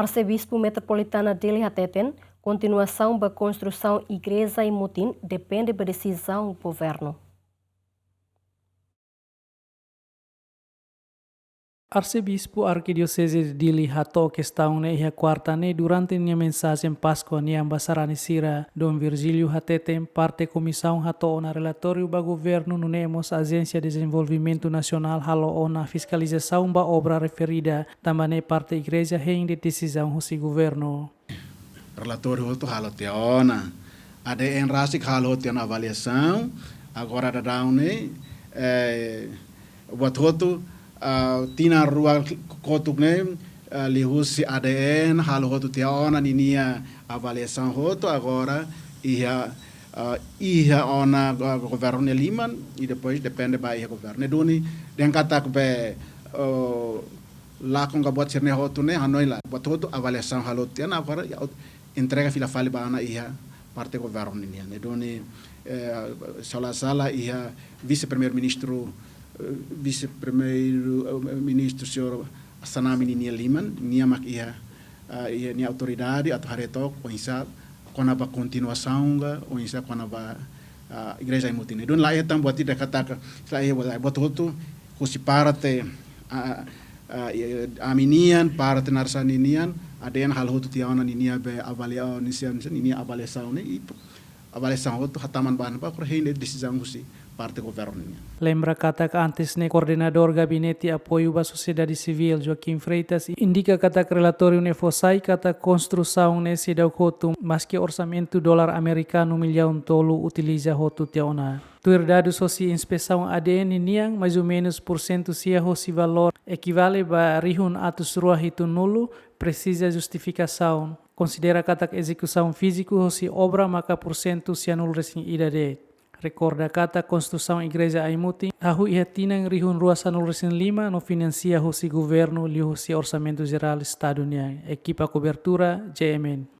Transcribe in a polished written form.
Arcebispo Metropolitana de Hateten, continuação da construção igreja em Mutim depende da decisão do governo. Arcebispo Arquidiocese de Dili hatou questão na quarta durante a mensagem Páscoa em Ambasarani Sira, Dom Virgílio Hateten, parte comissão hatou na relatório do governo no Nemos Agência de Desenvolvimento Nacional halo na fiscalização da obra referida, também parte igreja em de decisão do governo. Relatório do halo teona, ada em rasik halo teona avaliação, agora da daune, buat hotu tina rua kotuk ne lihusi ADN halo hotu teona ninia avaliação hotu agora ia ona governo liman e depois depende ba ia governo duni den kata be lá com a bote ne hotu ne hanoi lá buat hotu avaliação halo teona agora entrega fila fali ba ana ia parte governo ninia ne duni sala ia vice-primeiro-ministro vice-primeiro-ministro senhor Sanami Ninia Liman, niamak ia nia autoridade atau haretok oinsa konaba continuação ga oinsa konaba igreja imutine. Don lá então buat tidak kata lá ia buat hotu kusi parte aminian parte narsaninian aden hal hotu tiawana ninia be avaliação ninia avaliação ne avaliação hotu hataman bahan ba korhein decisão kusi parte governo. Lembra kata que antes ne coordenador gabinete apoio da sociedade civil Joaquim Freitas indica kata que relatório ne fosai kata construção ne se deu coto mas que orçamento dólar americano milhão tolo utiliza hotu teona. Tuir dados soci inspeção ADN niang mais ou menos porcento sia hoci valor equivale ba rihun atus ruah itu nulo precisa justificação. Considera kata que execução físico hoci obra maka porcento sia nulo resing idade. Recorda kata construção igreja Aimuti, ahu ia tinang rihun rua sanul resin lima no financia hosi governo li hosi orçamento geral estado niang. Equipa cobertura JMN.